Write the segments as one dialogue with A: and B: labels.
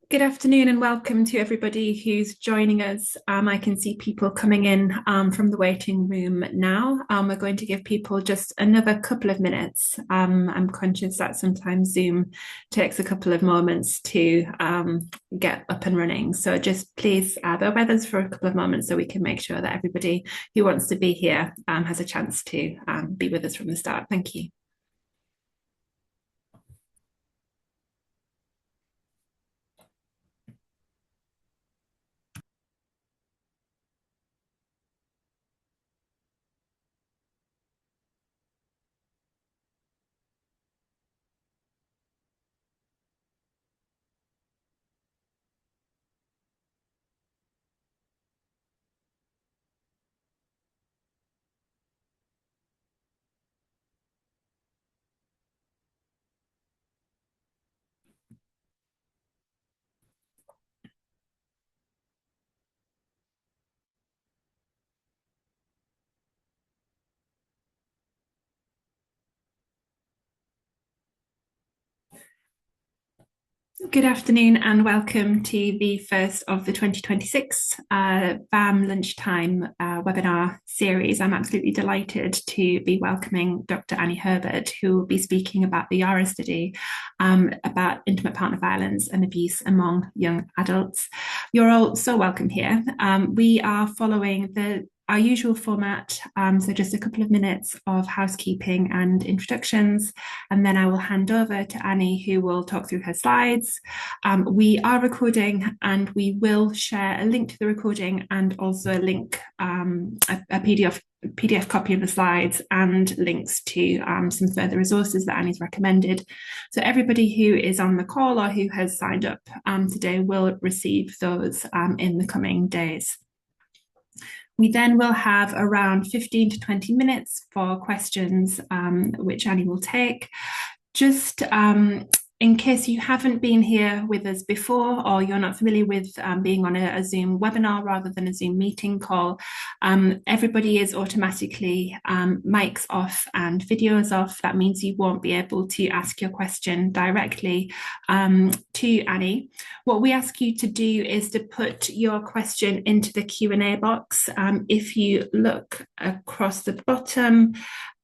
A: Good afternoon and welcome to everybody who's joining us. I can see people coming in from the waiting room now. We're going to give people just another couple of minutes. I'm conscious that sometimes Zoom takes a couple of moments to get up and running. So just please bear with us for a couple of moments so we can make sure that everybody who wants to be here has a chance to be with us from the start. Thank you. Good afternoon and welcome to the first of the 2026 VAMHN Lunchtime webinar series. I'm absolutely delighted to be welcoming Dr. Annie Herbert, who will be speaking about the YARAH study about intimate partner violence and abuse among young adults. You're all so welcome here. We are following our usual format, so just a couple of minutes of housekeeping and introductions, and then I will hand over to Annie, who will talk through her slides. We are recording and we will share a link to the recording and also a link, a PDF copy of the slides and links to some further resources that Annie's recommended. So everybody who is on the call or who has signed up today will receive those in the coming days. We then will have around 15 to 20 minutes for questions, which Annie will take. Just in case you haven't been here with us before or you're not familiar with being on a Zoom webinar rather than a Zoom meeting call, everybody is automatically mics off and videos off. That means you won't be able to ask your question directly to Annie. What we ask you to do is to put your question into the Q&A box. If you look across the bottom,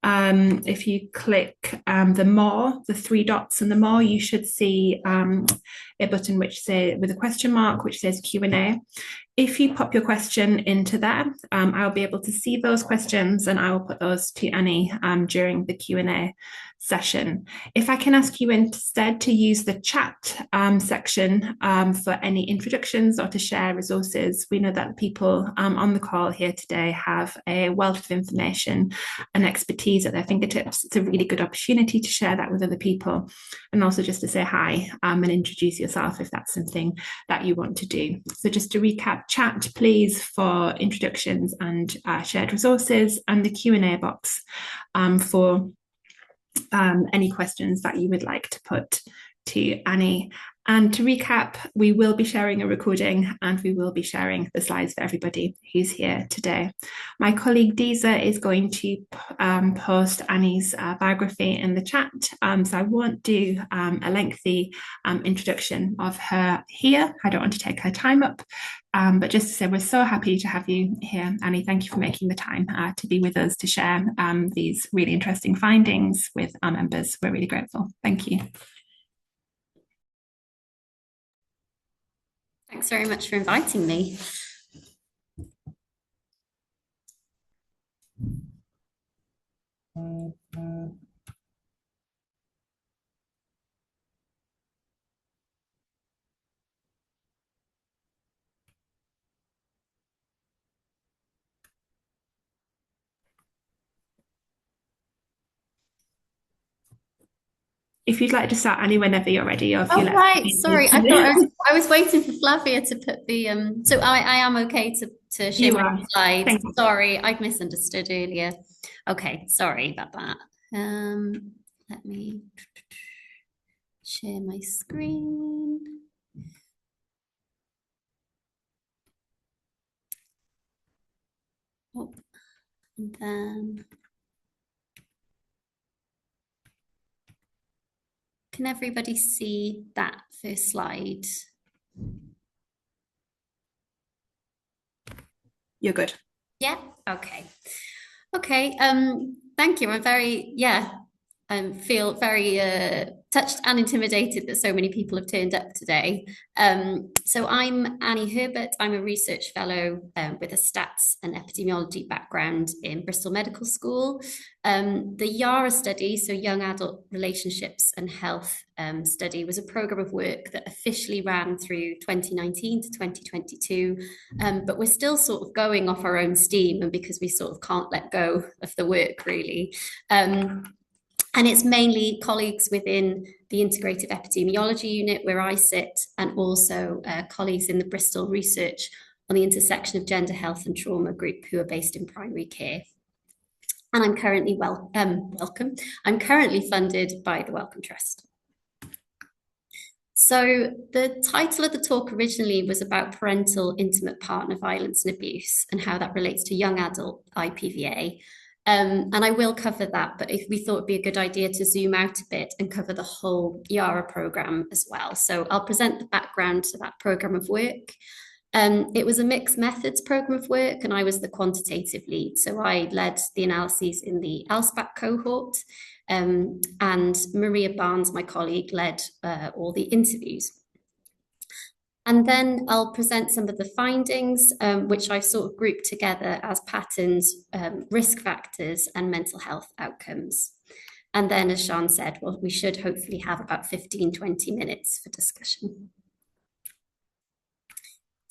A: if you click the three dots and the more, you should see a button with a question mark which says Q&A. If you pop your question into there, I'll be able to see those questions and I will put those to Annie during the Q&A session. If I can ask you instead to use the chat section for any introductions or to share resources. We know that the people on the call here today have a wealth of information and expertise at their fingertips. It's a really good opportunity to share that with other people and also just to say hi and introduce yourself if that's something that you want to do. So just to recap, chat please for introductions and shared resources, and the Q&A box for any questions that you would like to put to Annie. And to recap, we will be sharing a recording and we will be sharing the slides for everybody who's here today. My colleague Deezer is going to post Annie's biography in the chat, so I won't do a lengthy introduction of her here. I don't want to take her time up, but just to say we're so happy to have you here, Annie. Thank you for making the time to be with us to share these really interesting findings with our members. We're really grateful. Thank you.
B: Thanks very much for inviting me.
A: If you'd like to start, Annie, whenever you're ready. Or if
B: oh, right. Sorry. I thought I was waiting for Flavia to put the so I am okay to share my slides. Sorry, I'd misunderstood earlier. Okay, sorry about that. Let me share my screen. Oh, and then can everybody see that first slide?
A: You're good.
B: Yeah. Okay. Okay. Thank you. I feel very touched and intimidated that so many people have turned up today. So I'm Annie Herbert. I'm a research fellow with a stats and epidemiology background in Bristol Medical School. The YARAH study, so Young Adult Relationships and Health study, was a program of work that officially ran through 2019 to 2022, but we're still sort of going off our own steam, and because we sort of can't let go of the work really. And it's mainly colleagues within the Integrative Epidemiology Unit where I sit, and also colleagues in the Bristol Research on the Intersection of Gender Health and Trauma group who are based in primary care. And I'm currently I'm currently funded by the Wellcome Trust. So the title of the talk originally was about parental intimate partner violence and abuse and how that relates to young adult IPVA. And I will cover that, but if we thought it'd be a good idea to zoom out a bit and cover the whole YARAH program as well. So I'll present the background to that program of work. It was a mixed methods program of work, and I was the quantitative lead. So I led the analyses in the ALSPAC cohort, and Maria Barnes, my colleague, led all the interviews. And then I'll present some of the findings, which I've sort of grouped together as patterns, risk factors, and mental health outcomes. And then, as Sian said, well, we should hopefully have about 15-20 minutes for discussion.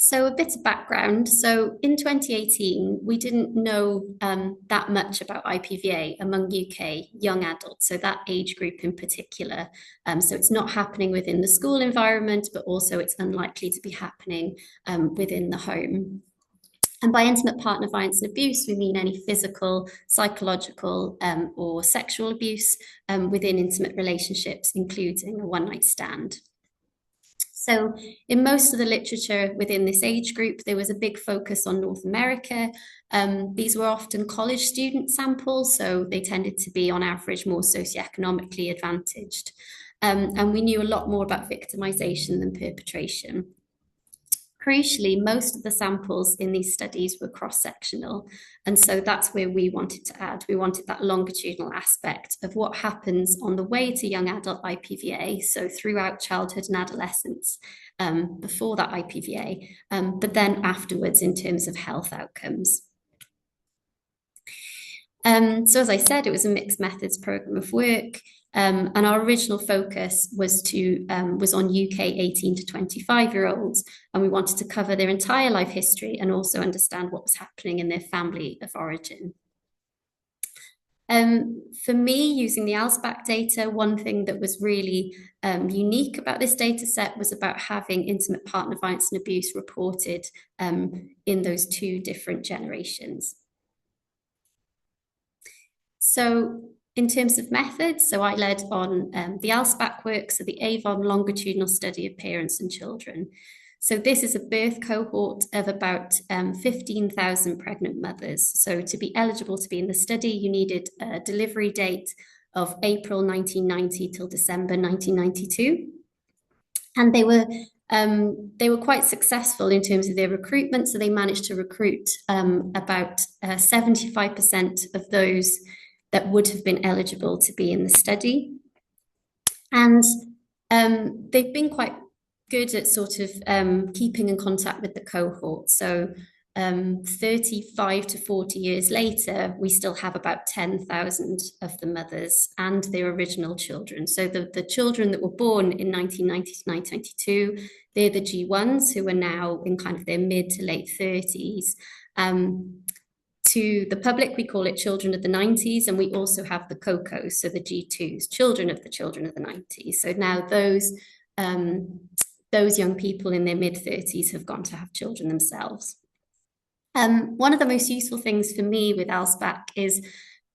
B: So a bit of background. So in 2018, we didn't know that much about IPVA among UK young adults, so that age group in particular. So it's not happening within the school environment, but also it's unlikely to be happening within the home. And by intimate partner violence and abuse, we mean any physical, psychological, or sexual abuse within intimate relationships, including a one-night stand. So in most of the literature within this age group, there was a big focus on North America. These were often college student samples, so they tended to be on average more socioeconomically advantaged. And we knew a lot more about victimization than perpetration. Crucially, most of the samples in these studies were cross-sectional, and so that's where we wanted to add. We wanted that longitudinal aspect of what happens on the way to young adult IPVA, so throughout childhood and adolescence, before that IPVA, but then afterwards in terms of health outcomes. So as I said, it was a mixed methods program of work. And our original focus was on UK 18 to 25-year-olds, and we wanted to cover their entire life history and also understand what was happening in their family of origin. For me, using the ALSPAC data, one thing that was really unique about this data set was about having intimate partner violence and abuse reported in those two different generations. So in terms of methods, so I led on the ALSPAC work, so the AVON longitudinal study of parents and children. So this is a birth cohort of about 15,000 pregnant mothers. So to be eligible to be in the study, you needed a delivery date of April 1990 till December 1992. And they were quite successful in terms of their recruitment. So they managed to recruit about 75% of those that would have been eligible to be in the study. And they've been quite good at sort of keeping in contact with the cohort. So 35 to 40 years later, we still have about 10,000 of the mothers and their original children. So the children that were born in 1990 to 1992, they're the G1s who are now in kind of their mid to late 30s. To the public, we call it children of the 90s, and we also have the COCOs, so the G2s, children of the 90s. So now those young people in their mid-30s have gone to have children themselves. One of the most useful things for me with ALSPAC is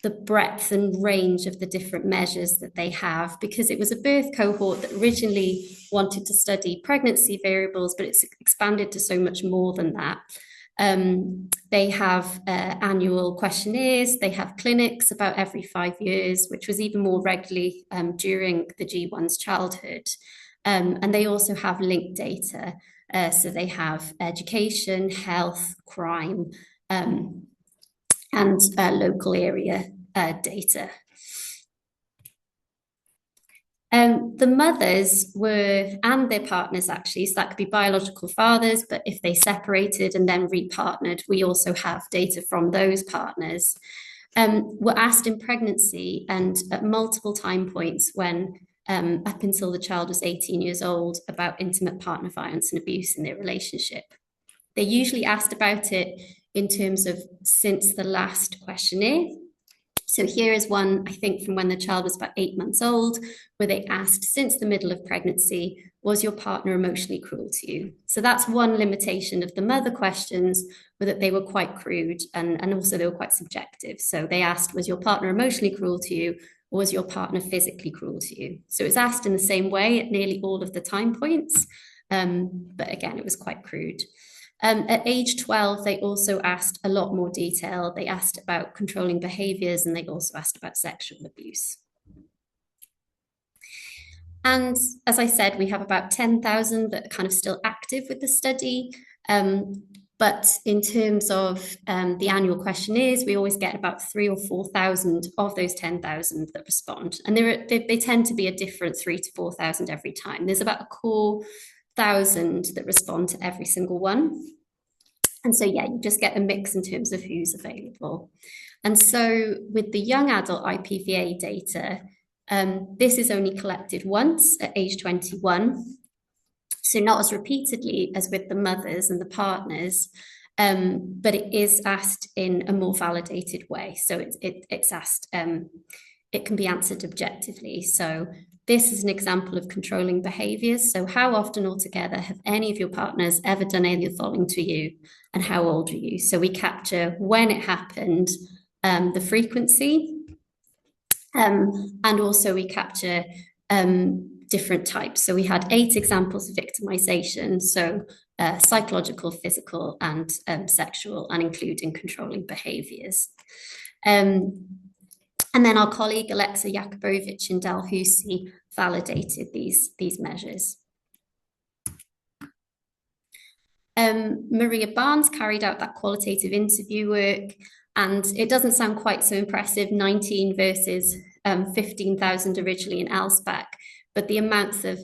B: the breadth and range of the different measures that they have, because it was a birth cohort that originally wanted to study pregnancy variables, but it's expanded to so much more than that. They have annual questionnaires, they have clinics about every 5 years, which was even more regularly during the G1's childhood. And they also have linked data. So they have education, health, crime, and local area data. The mothers and their partners actually, so that could be biological fathers, but if they separated and then repartnered, we also have data from those partners, were asked in pregnancy and at multiple time points when up until the child was 18 years old about intimate partner violence and abuse in their relationship. They usually asked about it in terms of since the last questionnaire. So here is one, I think, from when the child was about 8 months old, where they asked, since the middle of pregnancy, was your partner emotionally cruel to you? So that's one limitation of the mother questions, were that they were quite crude and also they were quite subjective. So they asked, was your partner emotionally cruel to you? Or was your partner physically cruel to you? So it's asked in the same way at nearly all of the time points. But again, it was quite crude. At age 12, they also asked a lot more detail. They asked about controlling behaviors and they also asked about sexual abuse. And as I said, we have about 10,000 that are kind of still active with the study. But in terms of the annual questionnaires, we always get about 3,000 or 4,000 of those 10,000 that respond. And they tend to be a different 3,000 to 4,000 every time. There's about a core 1,000 that respond to every single one. And so, yeah, you just get a mix in terms of who's available. And so with the young adult IPVA data, this is only collected once at age 21. So not as repeatedly as with the mothers and the partners, but it is asked in a more validated way. So it's asked, it can be answered objectively. So this is an example of controlling behaviors. So how often altogether have any of your partners ever done any of the following to you, and how old are you? So we capture when it happened, the frequency, and also we capture different types. So we had 8 examples of victimization. So psychological, physical, and sexual, and including controlling behaviors. And then our colleague Alexa Jakubowicz in Dalhousie validated these measures. Maria Barnes carried out that qualitative interview work, and it doesn't sound quite so impressive, 19 versus 15,000 originally in ALSPAC, but the amounts of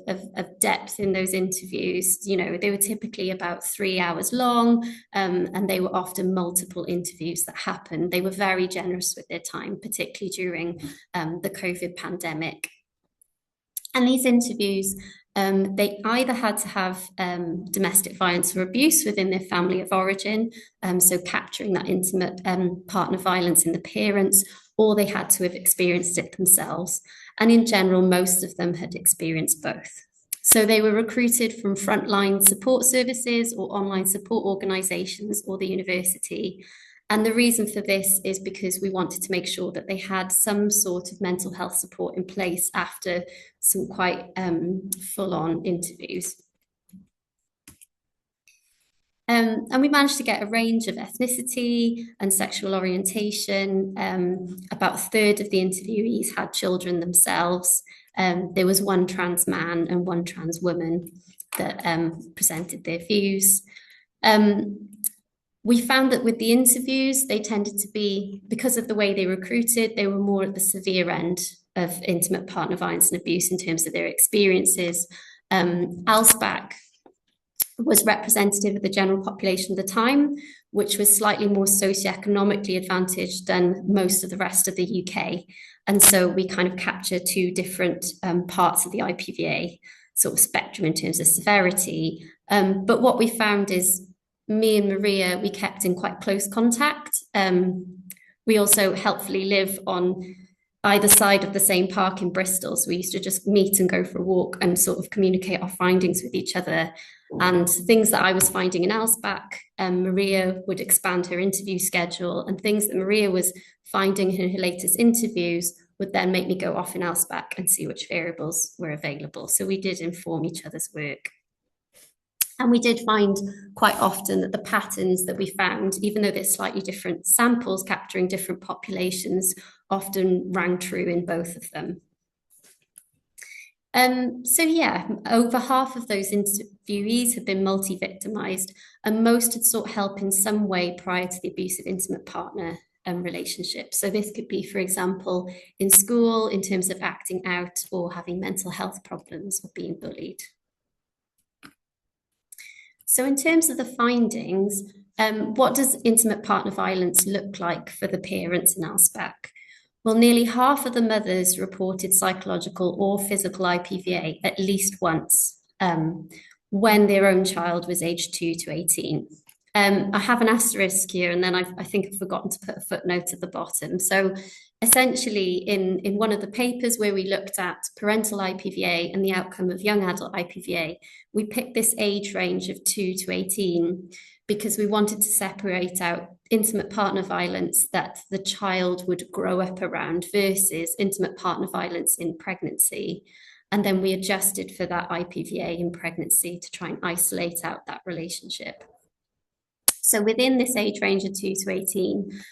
B: depth in those interviews, you know, they were typically about 3 hours long, and they were often multiple interviews that happened. They were very generous with their time, particularly during the COVID pandemic. And these interviews, they either had to have domestic violence or abuse within their family of origin, so capturing that intimate partner violence in the parents, or they had to have experienced it themselves. And in general, most of them had experienced both. So they were recruited from frontline support services or online support organisations or the university. And the reason for this is because we wanted to make sure that they had some sort of mental health support in place after some quite full-on interviews. And we managed to get a range of ethnicity and sexual orientation. About a third of the interviewees had children themselves. There was one trans man and one trans woman that presented their views. We found that with the interviews, they tended to be, because of the way they recruited, they were more at the severe end of intimate partner violence and abuse in terms of their experiences. ALSPAC was representative of the general population at the time, which was slightly more socioeconomically advantaged than most of the rest of the UK. And so we kind of capture 2 different parts of the IPVA sort of spectrum in terms of severity. But what we found is me and Maria, we kept in quite close contact. We also helpfully live on either side of the same park in Bristol. So we used to just meet and go for a walk and sort of communicate our findings with each other. And things that I was finding in ALSPAC, Maria would expand her interview schedule, and things that Maria was finding in her latest interviews would then make me go off in ALSPAC and see which variables were available. So we did inform each other's work. And we did find quite often that the patterns that we found, even though they're slightly different samples capturing different populations, often rang true in both of them. So yeah, over half of those interviewees had been multi-victimized, and most had sought help in some way prior to the abusive intimate partner relationship. So this could be, for example, in school in terms of acting out or having mental health problems or being bullied. So in terms of the findings, what does intimate partner violence look like for the parents in ALSPAC? Well, nearly half of the mothers reported psychological or physical IPVA at least once when their own child was aged 2 to 18. I have an asterisk here, and then I think I've forgotten to put a footnote at the bottom. So essentially, in one of the papers where we looked at parental IPVA and the outcome of young adult IPVA, we picked this age range of 2 to 18 because we wanted to separate out intimate partner violence that the child would grow up around versus intimate partner violence in pregnancy. And then we adjusted for that IPVA in pregnancy to try and isolate out that relationship. So within this age range of 2 to 18,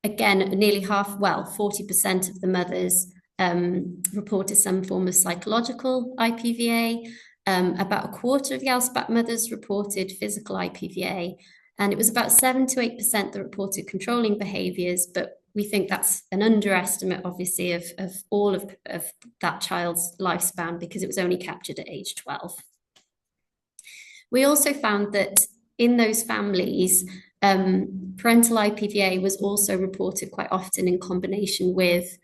B: again, nearly half, well, 40% of the mothers reported some form of psychological IPVA. About a quarter of the ALSPAC mothers reported physical IPVA, and it was about 7 to 8% that reported controlling behaviours, but we think that's an underestimate, obviously, of all of that child's lifespan because it was only captured at age 12. We also found that in those families, parental IPVA was also reported quite often in combination with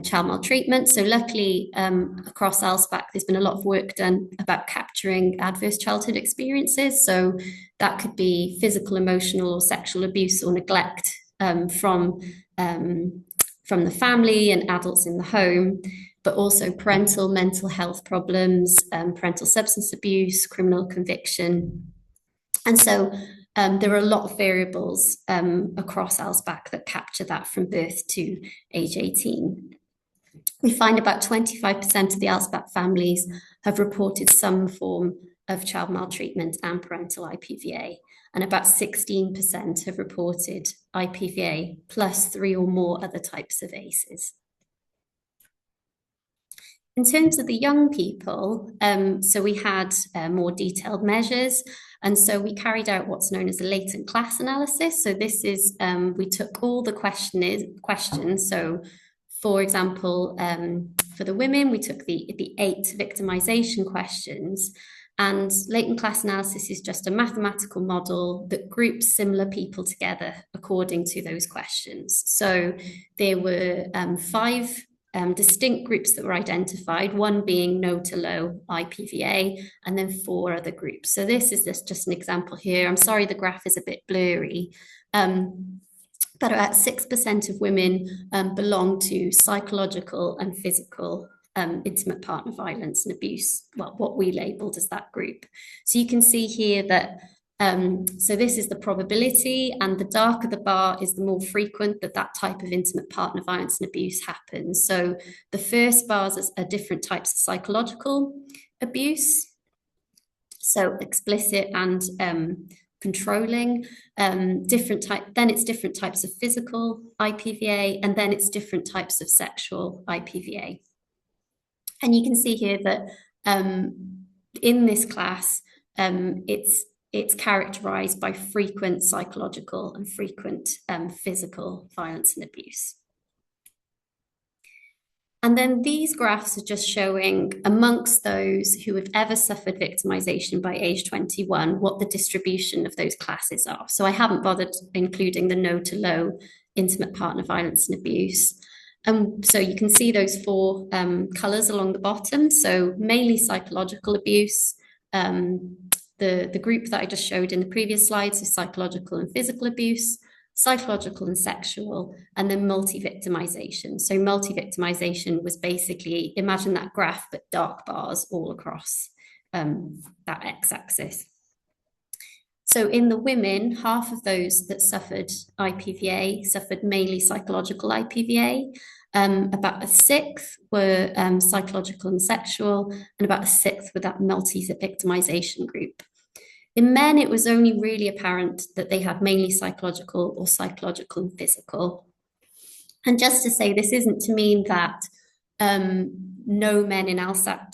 B: child maltreatment. So luckily, across ALSPAC, there's been a lot of work done about capturing adverse childhood experiences. So that could be physical, emotional, or sexual abuse or neglect from the family and adults in the home, but also parental mental health problems, parental substance abuse, criminal conviction. And so there are a lot of variables across ALSPAC that capture that from birth to age 18. We find about 25% of the ALSPAC families have reported some form of child maltreatment and parental IPVA, and about 16% have reported IPVA plus 3 or more other types of ACEs. In terms of the young people, so we had more detailed measures, and so we carried out what's known as a latent class analysis. So this is, we took all the questions. So for example, for the women, we took the 8 victimization questions, and latent class analysis is just a mathematical model that groups similar people together according to those questions. So there were 5 distinct groups that were identified, one being no to low IPVA, and then 4 other groups. So this is just an example here. I'm sorry the graph is a bit blurry, but about 6% of women belong to psychological and physical intimate partner violence and abuse, well, what we labelled as that group. So you can see here that so this is the probability, and the darker the bar is the more frequent that type of intimate partner violence and abuse happens. So the first bars are different types of psychological abuse, so explicit and controlling, then it's different types of physical IPVA, and then it's different types of sexual IPVA. And you can see here that in this class, it's characterized by frequent psychological and frequent physical violence and abuse. And then these graphs are just showing amongst those who have ever suffered victimization by age 21, what the distribution of those classes are. So I haven't bothered including the no to low intimate partner violence and abuse. So you can see those 4 colors along the bottom. So mainly psychological abuse, the group that I just showed in the previous slides is psychological and physical abuse, psychological and sexual, and then multi-victimization. So multi-victimization was basically, imagine that graph, but dark bars all across that x-axis. So in the women, half of those that suffered IPVA suffered mainly psychological IPVA. About a 1/6 were psychological and sexual, and about a 1/6 were that multi-victimization group. In men, it was only really apparent that they had mainly psychological or psychological and physical. And just to say, this isn't to mean that no men in ALSAC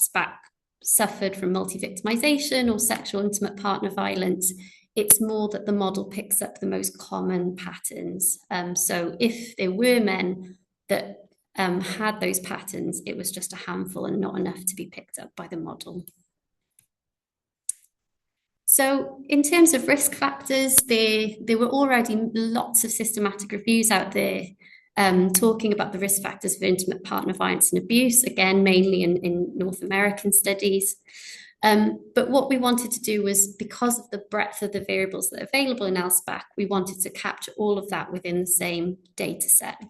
B: suffered from multi-victimization or sexual intimate partner violence. It's more that the model picks up the most common patterns. So if there were men that had those patterns, it was just a handful and not enough to be picked up by the model. So in terms of risk factors, there were already lots of systematic reviews out there talking about the risk factors for intimate partner violence and abuse, again, mainly in North American studies. But what we wanted to do was, because of the breadth of the variables that are available in ALSPAC, we wanted to capture all of that within the same data set.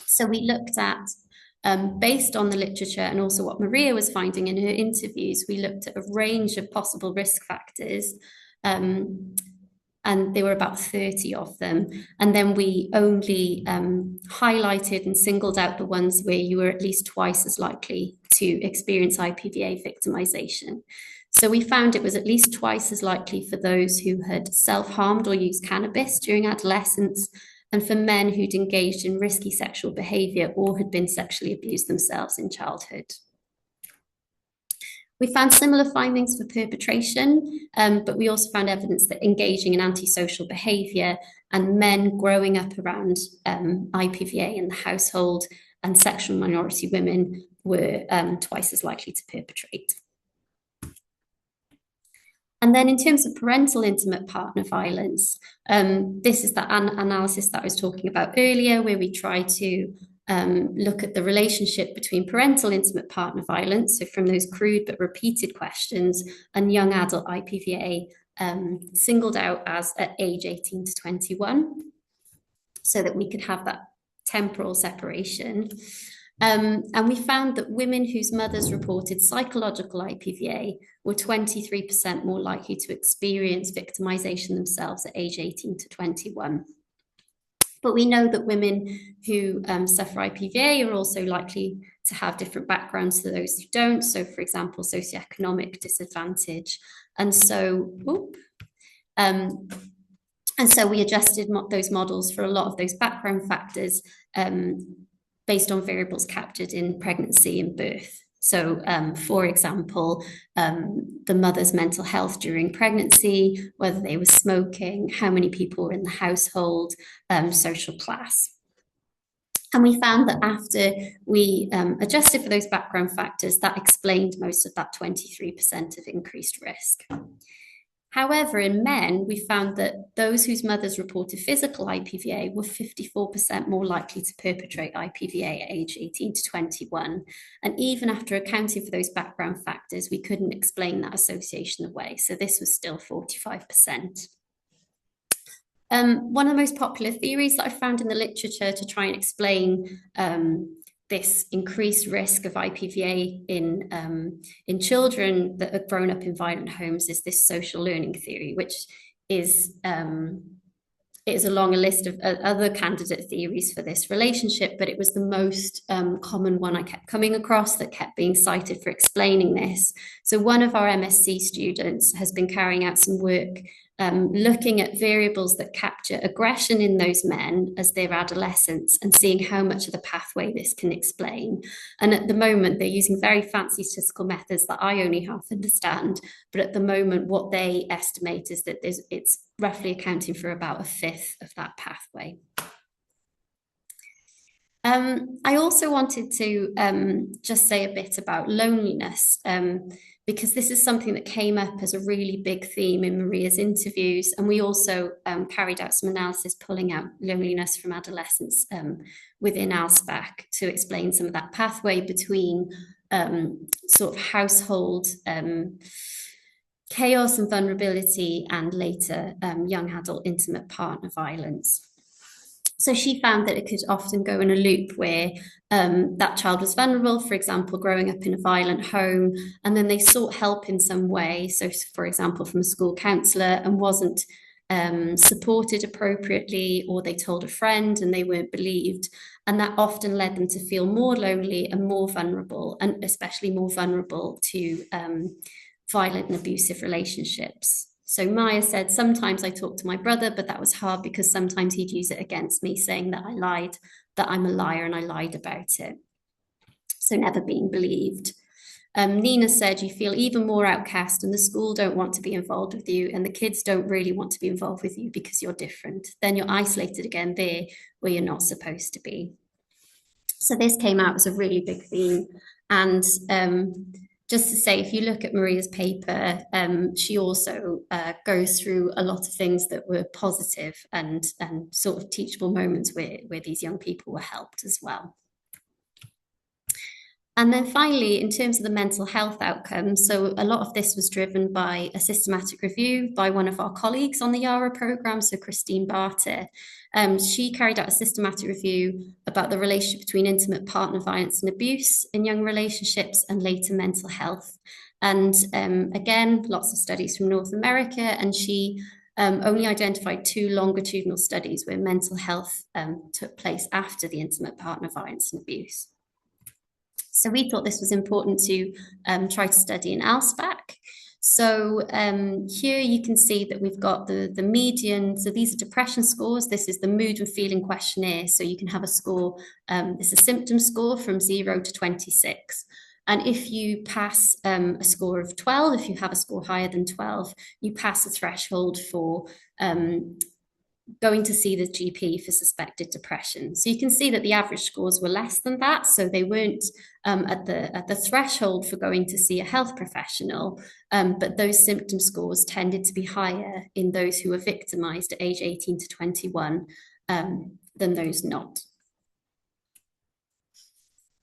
B: So we looked at, based on the literature and also what Maria was finding in her interviews, we looked at a range of possible risk factors, and there were about 30 of them. And then we only highlighted and singled out the ones where you were at least twice as likely to experience IPVA victimization. So we found it was at least twice as likely for those who had self-harmed or used cannabis during adolescence, and for men who'd engaged in risky sexual behavior or had been sexually abused themselves in childhood. We found similar findings for perpetration, but we also found evidence that engaging in antisocial behavior and men growing up around IPVA in the household and sexual minority women were twice as likely to perpetrate. And then in terms of parental intimate partner violence, this is that analysis that I was talking about earlier, where we try to look at the relationship between parental intimate partner violence, so from those crude but repeated questions, and young adult IPVA, singled out as at age 18 to 21, so that we could have that temporal separation. And we found that women whose mothers reported psychological IPVA were 23% more likely to experience victimization themselves at age 18 to 21. But we know that women who suffer IPVA are also likely to have different backgrounds to those who don't. So, for example, socioeconomic disadvantage. And so, we adjusted those models for a lot of those background factors based on variables captured in pregnancy and birth. So, for example, the mother's mental health during pregnancy, whether they were smoking, how many people were in the household, social class. And we found that after we adjusted for those background factors, that explained most of that 23% of increased risk. However, in men, we found that those whose mothers reported physical IPVA were 54% more likely to perpetrate IPVA at age 18 to 21. And even after accounting for those background factors, we couldn't explain that association away. So this was still 45%. One of the most popular theories that I found in the literature to try and explain this increased risk of IPVA in children that have grown up in violent homes is this social learning theory, which is along a list of other candidate theories for this relationship, but it was the most common one I kept coming across that kept being cited for explaining this. So one of our MSc students has been carrying out some work looking at variables that capture aggression in those men as they're adolescents and seeing how much of the pathway this can explain. And at the moment, they're using very fancy statistical methods that I only half understand. But at the moment, what they estimate is that it's roughly accounting for about a fifth of that pathway. I also wanted to just say a bit about loneliness, because this is something that came up as a really big theme in Maria's interviews. And we also carried out some analysis pulling out loneliness from adolescents within ALSPAC to explain some of that pathway between sort of household chaos and vulnerability and later young adult intimate partner violence. So she found that it could often go in a loop where that child was vulnerable, for example, growing up in a violent home, and then they sought help in some way. So, for example, from a school counsellor, and wasn't supported appropriately, or they told a friend and they weren't believed. And that often led them to feel more lonely and more vulnerable, and especially more vulnerable to violent and abusive relationships. So Maya said, sometimes I talked to my brother, but that was hard because sometimes he'd use it against me, saying that I lied, that I'm a liar, and I lied about it. so never being believed. Nina said, you feel even more outcast and the school don't want to be involved with you and the kids don't really want to be involved with you because you're different. Then you're isolated again there where you're not supposed to be. So this came out as a really big theme. And just to say, if you look at Maria's paper, she also goes through a lot of things that were positive and sort of teachable moments where these young people were helped as well. And then finally, in terms of the mental health outcomes, so a lot of this was driven by a systematic review by one of our colleagues on the YARAH programme, so Christine Barter. She carried out a systematic review about the relationship between intimate partner violence and abuse in young relationships and later mental health. And again, lots of studies from North America, and she only identified 2 longitudinal studies where mental health took place after the intimate partner violence and abuse. So we thought this was important to try to study in ALSPAC. So here you can see that we've got the median. So these are depression scores. This is the mood and feeling questionnaire. So you can have a score, this is a symptom score from 0 to 26. And if you pass a score of 12, if you have a score higher than 12, you pass a threshold for going to see the GP for suspected depression. So you can see that the average scores were less than that. So they weren't at the threshold for going to see a health professional, but those symptom scores tended to be higher in those who were victimized at age 18 to 21 than those not.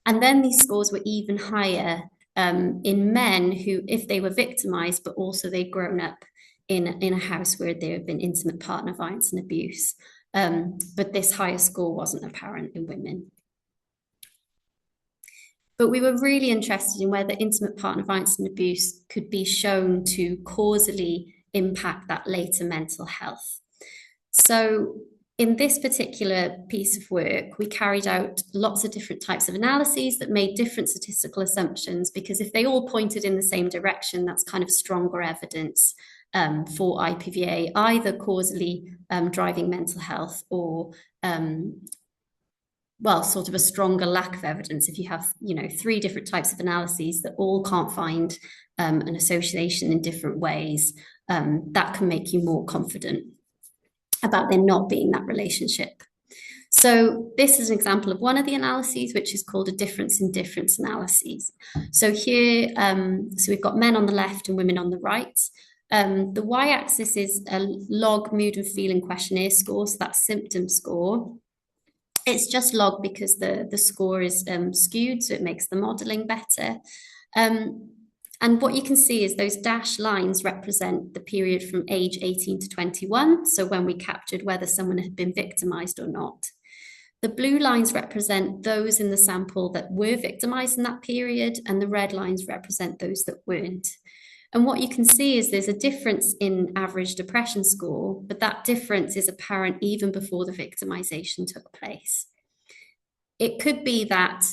B: And then these scores were even higher in men who, if they were victimized, but also they'd grown up in a house where there had been intimate partner violence and abuse. But this higher score wasn't apparent in women. But we were really interested in whether intimate partner violence and abuse could be shown to causally impact that later mental health. So in this particular piece of work, we carried out lots of different types of analyses that made different statistical assumptions, because if they all pointed in the same direction, that's kind of stronger evidence for IPVA, either causally driving mental health or, well, sort of a stronger lack of evidence. If you have, 3 different types of analyses that all can't find an association in different ways, that can make you more confident about there not being that relationship. So this is an example of one of the analyses, which is called a difference in difference analyses. So here, so we've got men on the left and women on the right. The y-axis is a log mood and feeling questionnaire score, so that's symptom score. It's just log because the score is skewed, so it makes the modelling better. And what you can see is those dashed lines represent the period from age 18 to 21, so when we captured whether someone had been victimised or not. The blue lines represent those in the sample that were victimised in that period, and the red lines represent those that weren't. And what you can see is there's a difference in average depression score, but that difference is apparent even before the victimization took place. It could be that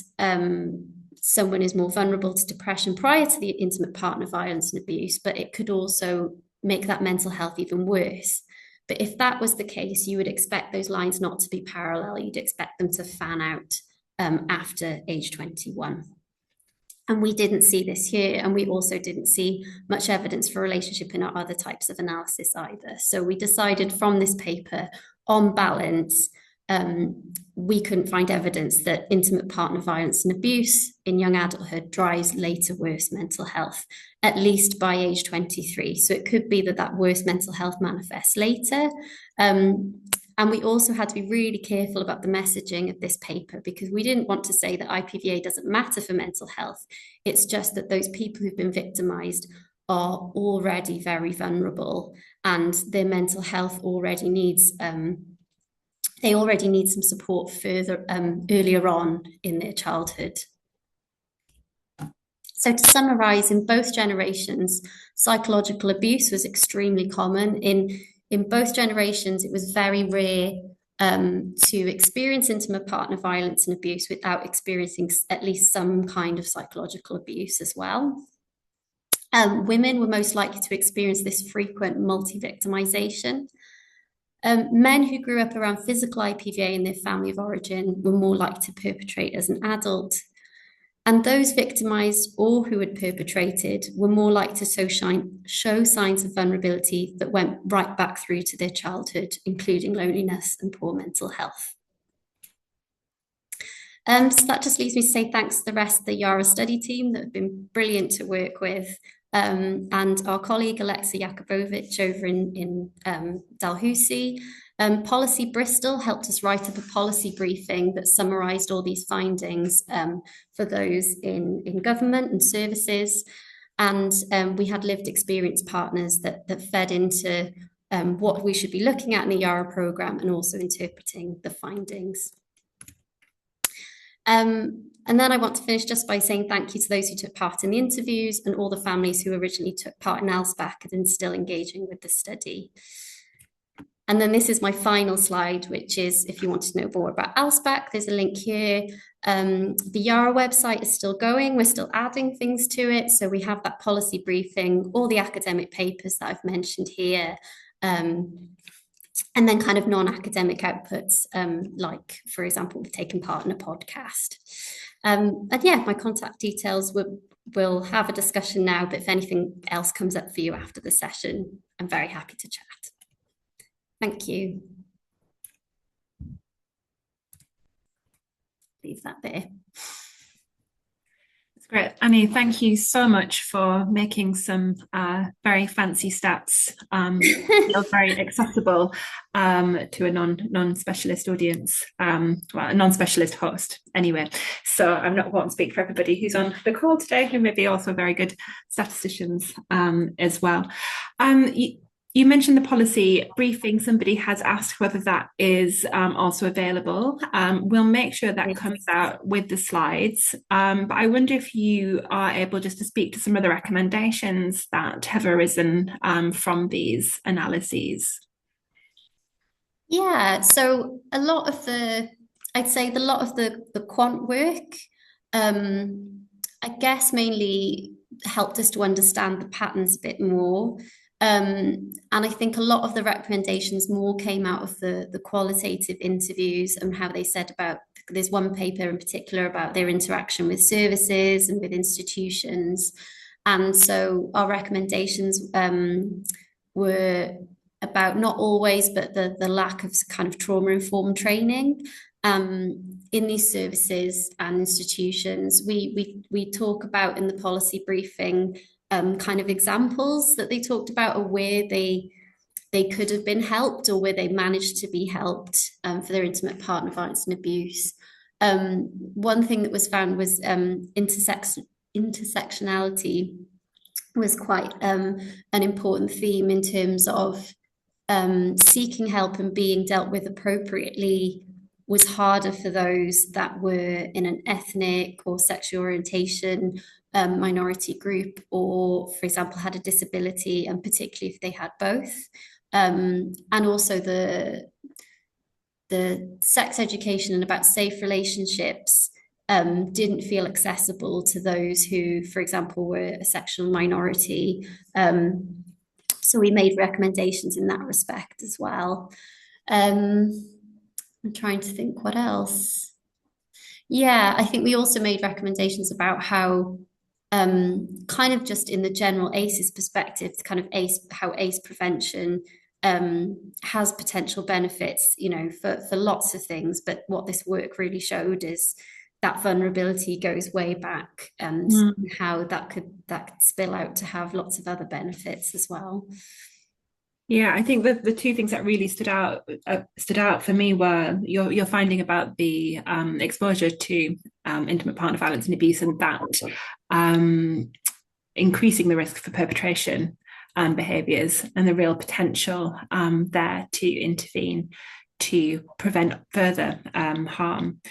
B: someone is more vulnerable to depression prior to the intimate partner violence and abuse, but it could also make that mental health even worse. But if that was the case, you would expect those lines not to be parallel. You'd expect them to fan out after age 21. And we didn't see this here, and we also didn't see much evidence for relationship in our other types of analysis either. So we decided from this paper, on balance, we couldn't find evidence that intimate partner violence and abuse in young adulthood drives later worse mental health, at least by age 23. So it could be that that worse mental health manifests later. And we also had to be really careful about the messaging of this paper, because we didn't want to say that IPVA doesn't matter for mental health. It's just that those people who've been victimized are already very vulnerable, and their mental health already needs, they already need some support further earlier on in their childhood. So to summarize, in both generations, psychological abuse was extremely common. In both generations, it was very rare to experience intimate partner violence and abuse without experiencing at least some kind of psychological abuse as well. Women were most likely to experience this frequent multi-victimization. Men who grew up around physical IPVA in their family of origin were more likely to perpetrate as an adult. And those victimized or who had perpetrated were more likely to show signs of vulnerability that went right back through to their childhood, including loneliness and poor mental health. So that just leaves me to say thanks to the rest of the YARAH study team that have been brilliant to work with, and our colleague Alexa Jakubowicz over in Dalhousie. Policy Bristol helped us write up a policy briefing that summarised all these findings for those in government and services. And we had lived experience partners that fed into what we should be looking at in the YARAH programme and also interpreting the findings. And then I want to finish just by saying thank you to those who took part in the interviews and all the families who originally took part in LSPAC and are still engaging with the study. And then this is my final slide, which is if you want to know more about LSPAC, there's a link here. The YARAH website is still going. We're still adding things to it. So we have that policy briefing, all the academic papers that I've mentioned here. And then kind of non-academic outputs, like, for example, we've taken part in a podcast. And yeah, my contact details we'll have a discussion now, but if anything else comes up for you after the session, I'm very happy to chat. Thank you. Leave that there.
A: Great. Annie, thank you so much for making some very fancy stats feel very accessible to a non-specialist audience, well, a non-specialist host anyway. So I'm not going to speak for everybody who's on the call today, who may be also very good statisticians as well. You mentioned the policy briefing. Somebody has asked whether that is also available. We'll make sure that comes out with the slides. But I wonder if you are able just to speak to some of the recommendations that have arisen from these analyses.
B: Yeah, so a lot of the quant work, I guess mainly helped us to understand the patterns a bit more. And I think a lot of the recommendations more came out of the qualitative interviews and how they said about, there's one paper in particular about their interaction with services and with institutions. And so our recommendations were about not always, but the lack of kind of trauma-informed training in these services and institutions. We talk about in the policy briefing kind of examples that they talked about or where they could have been helped or where they managed to be helped for their intimate partner violence and abuse. One thing that was found was intersectionality was quite an important theme in terms of seeking help and being dealt with appropriately was harder for those that were in an ethnic or sexual orientation minority group, or for example had a disability, and particularly if they had both, and also the sex education and about safe relationships didn't feel accessible to those who, for example, were a sexual minority. So we made recommendations in that respect as well. I'm trying to think what else. Yeah, I think we also made recommendations about how kind of just in the general ACEs perspective, kind of how ACE prevention has potential benefits, you know, for lots of things. But what this work really showed is that vulnerability goes way back, and how that could spill out to have lots of other benefits as well.
A: Yeah, I think the two things that really stood out for me were your finding about the exposure to intimate partner violence and abuse, and that increasing the risk for perpetration behaviours, and the real potential there to intervene to prevent further harm.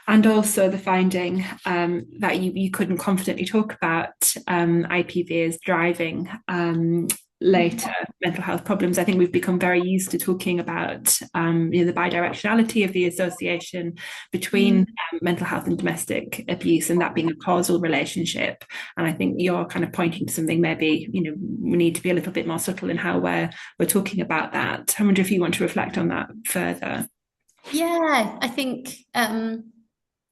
A: And also the finding that you couldn't confidently talk about IPV as driving later mental health problems. I think we've become very used to talking about the bidirectionality of the association between mental health and domestic abuse, and that being a causal relationship. And I think you're kind of pointing to something, maybe, you know, we need to be a little bit more subtle in how we're talking about that. I wonder if you want to reflect on that further.
B: Yeah, I think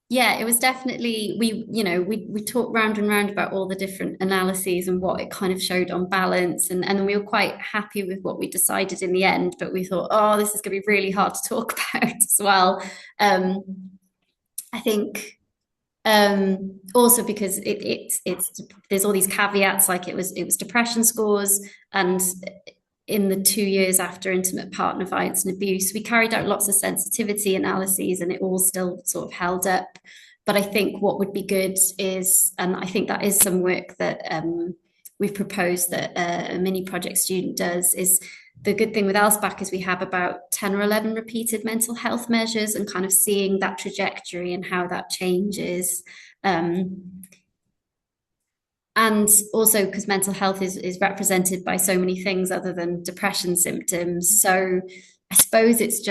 B: Yeah, it was definitely we talked round and round about all the different analyses and what it kind of showed on balance, and we were quite happy with what we decided in the end, but we thought, oh, this is going to be really hard to talk about as well. Um, I think also because it's there's all these caveats, like it was depression scores, and in the 2 years after intimate partner violence and abuse, we carried out lots of sensitivity analyses and it all still sort of held up. But I think what would be good is, and I think that is some work that we've proposed that a mini project student does, is the good thing with LSBAC is we have about 10 or 11 repeated mental health measures and kind of seeing that trajectory and how that changes. And also because mental health is represented by so many things other than depression symptoms. So I suppose it's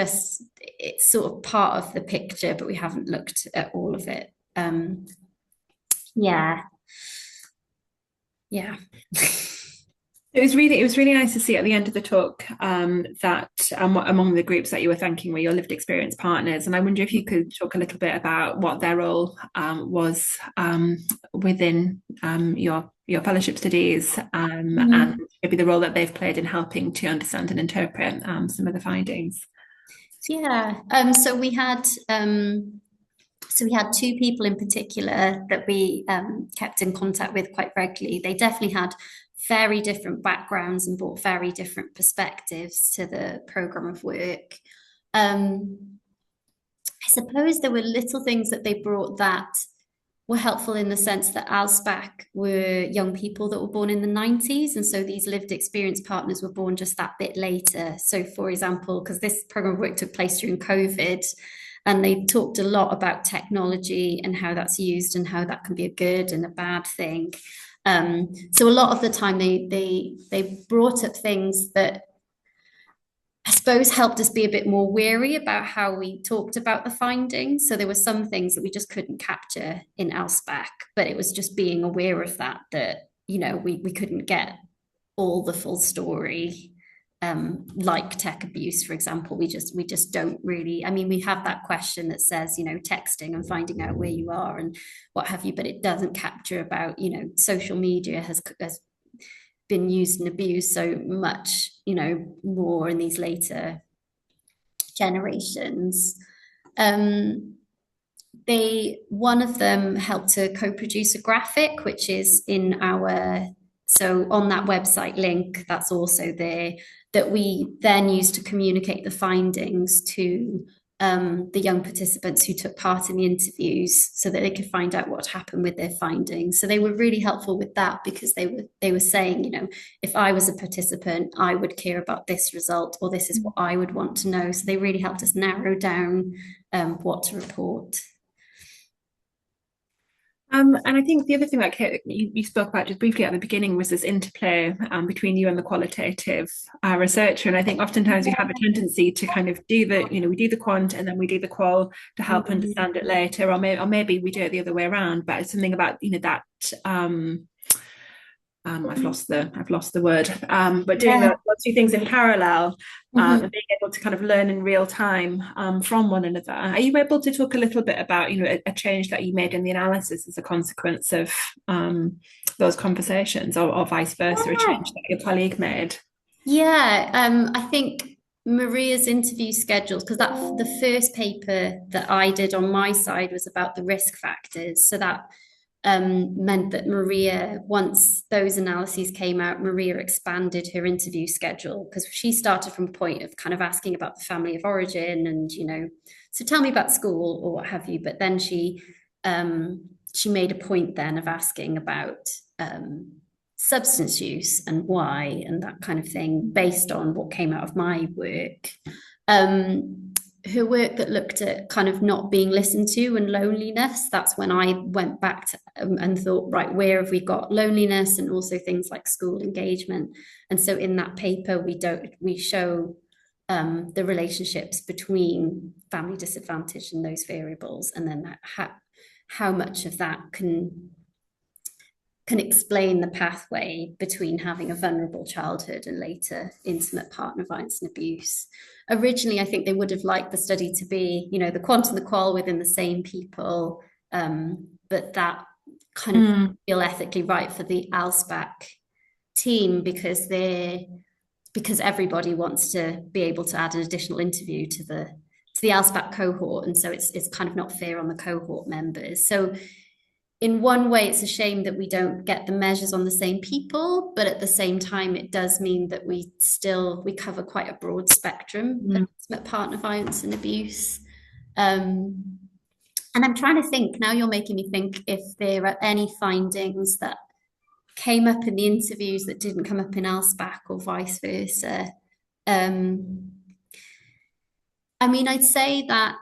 B: sort of part of the picture, but we haven't looked at all of it. Yeah. Yeah.
A: It was really nice to see at the end of the talk that among the groups that you were thanking were your lived experience partners, and I wonder if you could talk a little bit about what their role was within your fellowship studies, and maybe the role that they've played in helping to understand and interpret some of the findings.
B: Yeah. So we had two people in particular that we kept in contact with quite regularly. They definitely had very different backgrounds and brought very different perspectives to the program of work. I suppose there were little things that they brought that were helpful in the sense that ALSPAC were young people that were born in the 90s. And so these lived experience partners were born just that bit later. So, for example, because this program of work took place during COVID, and they talked a lot about technology and how that's used and how that can be a good and a bad thing. So a lot of the time they brought up things that I suppose helped us be a bit more wary about how we talked about the findings. So there were some things that we just couldn't capture in LSPAC, but it was just being aware of that we couldn't get all the full story. Like tech abuse, for example, we just don't really. I mean, we have that question that says, texting and finding out where you are and what have you, but it doesn't capture about, social media has been used and abused so much, more in these later generations. One of them helped to co-produce a graphic, which is so on that website link, that's also there, that we then use to communicate the findings to the young participants who took part in the interviews so that they could find out what happened with their findings. So they were really helpful with that because they were saying, if I was a participant, I would care about this result, or this is what I would want to know. So they really helped us narrow down what to report.
A: And I think the other thing that you spoke about just briefly at the beginning was this interplay between you and the qualitative researcher. And I think oftentimes we have a tendency to kind of we do the quant and then we do the qual to help understand it later, or maybe we do it the other way around. But it's something about that. I've lost the word, but doing those two things in parallel and being able to kind of learn in real time from one another. Are you able to talk a little bit about a change that you made in the analysis as a consequence of those conversations, or vice versa, a change that your colleague made?
B: Yeah, I think Maria's interview schedules, because the first paper that I did on my side was about the risk factors. So that meant that Maria, once those analyses came out, Maria expanded her interview schedule, because she started from a point of kind of asking about the family of origin and, so tell me about school or what have you. But then she made a point then of asking about substance use and why and that kind of thing based on what came out of my work. Her work that looked at kind of not being listened to and loneliness, that's when I went back to, and thought, right, where have we got loneliness and also things like school engagement? And so in that paper, we show the relationships between family disadvantage and those variables, and then how much of that can can explain the pathway between having a vulnerable childhood and later intimate partner violence and abuse. Originally, I think they would have liked the study to be, the quant and the qual within the same people, but that kind of didn't feel ethically right for the ALSPAC team because everybody wants to be able to add an additional interview to the ALSPAC cohort, and so it's kind of not fair on the cohort members. So in one way, it's a shame that we don't get the measures on the same people, but at the same time, it does mean that we cover quite a broad spectrum of intimate partner violence and abuse. And I'm trying to think, now you're making me think if there are any findings that came up in the interviews that didn't come up in ALSPAC or vice versa. I mean, I'd say that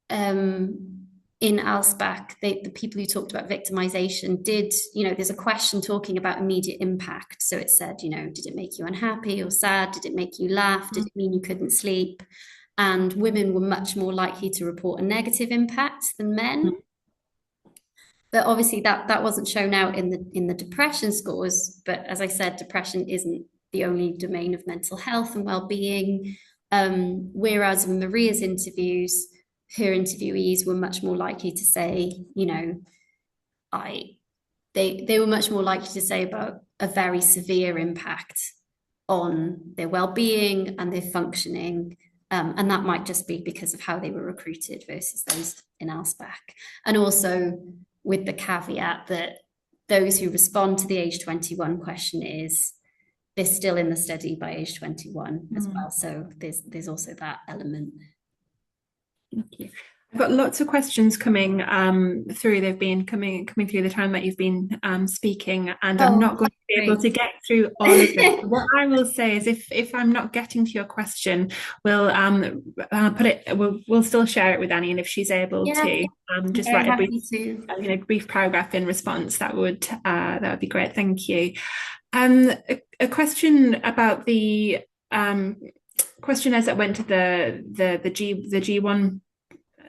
B: in ALSPAC, the people who talked about victimization did, there's a question talking about immediate impact. So it said, did it make you unhappy or sad? Did it make you laugh? Did it mean you couldn't sleep? And women were much more likely to report a negative impact than men. But obviously that wasn't shown out in the depression scores. But as I said, depression isn't the only domain of mental health and well-being. Whereas in Maria's interviews, her interviewees were much more likely to say, they were much more likely to say about a very severe impact on their well-being and their functioning. And that might just be because of how they were recruited versus those in ALSPAC. And also with the caveat that those who respond to the age 21 questionnaires, they're still in the study by age 21 as well. So there's also that element.
A: Thank you. I've got lots of questions coming through. They've been coming through the time that you've been speaking, and I'm not going to be able to get through all of it. What I will say is, if I'm not getting to your question, we'll put it. We'll still share it with Annie, and if she's able to, just write a brief paragraph in response. That would be great. Thank you. A question about the questionnaires that went to the G1,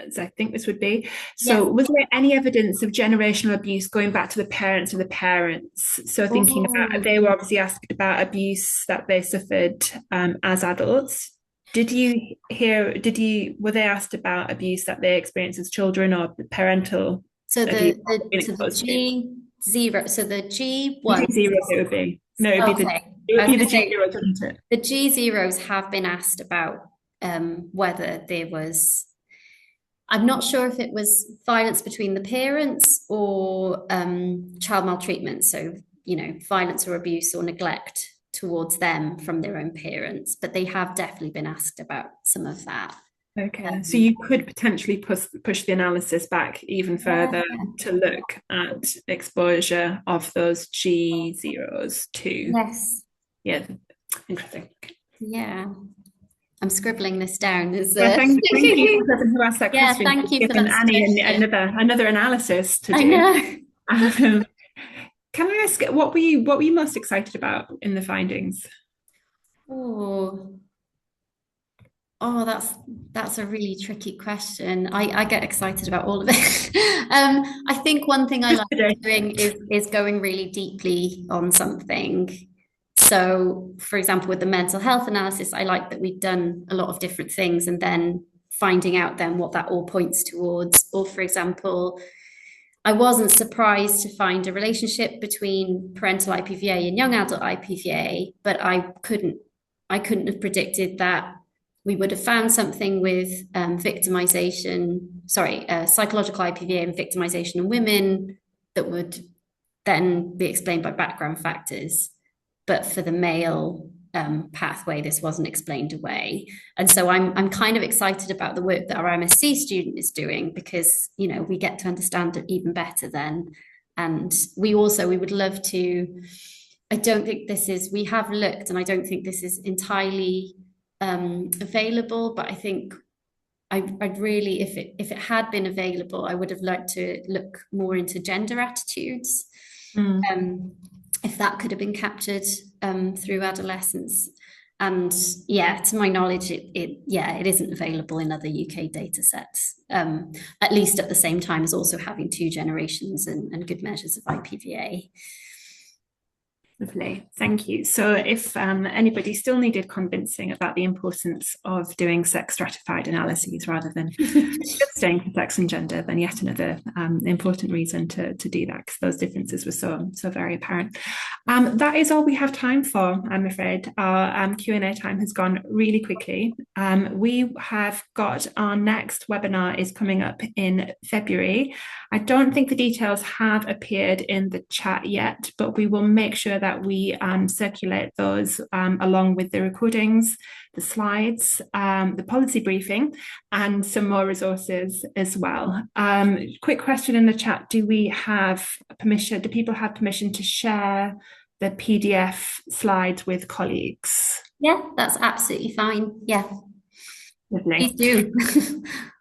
A: as I think this would be. So was there any evidence of generational abuse going back to the parents of the parents? So thinking about, they were obviously asked about abuse that they suffered as adults. Were they asked about abuse that they experienced as children or parental abuse?
B: The G0, so the G1.
A: G0 it would be. No, it would be the G0, wouldn't it?
B: The G0s have been asked about whether there was, I'm not sure if it was violence between the parents or child maltreatment. So, violence or abuse or neglect towards them from their own parents, but they have definitely been asked about some of that.
A: Okay, so you could potentially push the analysis back even further to look at exposure of those G0s too.
B: Yes.
A: Yeah, interesting.
B: Yeah. I'm scribbling this down.
A: Thank you for who asked that question.
B: Yeah, thank you for that.
A: Annie another analysis to do.
B: I know.
A: Can I ask, what were you most excited about in the findings?
B: Oh, that's a really tricky question. I get excited about all of it. I think one thing I like doing is going really deeply on something. So, for example, with the mental health analysis, I like that we've done a lot of different things and then finding out then what that all points towards. Or, for example, I wasn't surprised to find a relationship between parental IPVA and young adult IPVA, but I couldn't have predicted that we would have found something with psychological IPVA and victimization in women that would then be explained by background factors. But for the male pathway, this wasn't explained away. And so I'm kind of excited about the work that our MSc student is doing because, we get to understand it even better then. And we would love to, I don't think we have looked, and I don't think this is entirely available, but I think I'd really, if it had been available, I would have liked to look more into gender attitudes. If that could have been captured through adolescence. And to my knowledge, it isn't available in other UK data sets, at least at the same time as also having two generations and good measures of IPVA.
A: Lovely, thank you. So if anybody still needed convincing about the importance of doing sex stratified analyses rather than just staying for sex and gender, then yet another important reason to do that, because those differences were so very apparent. That is all we have time for, I'm afraid. Our Q&A time has gone really quickly. We have got our next webinar is coming up in February. I don't think the details have appeared in the chat yet, but we will make sure that we circulate those along with the recordings, the slides, the policy briefing, and some more resources as well. Quick question in the chat: do we have permission? Do people have permission to share the PDF slides with colleagues?
B: Yeah, that's absolutely fine. Yeah.
A: Lovely.
B: Please do.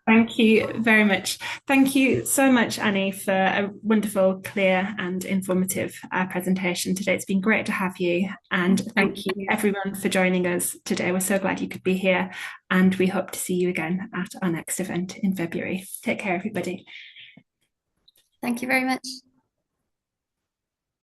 A: Thank you very much. Thank you so much, Annie, for a wonderful, clear and informative presentation today. It's been great to have you. And thank you everyone for joining us today. We're so glad you could be here, and we hope to see you again at our next event in February. Take care, everybody.
B: Thank you very much.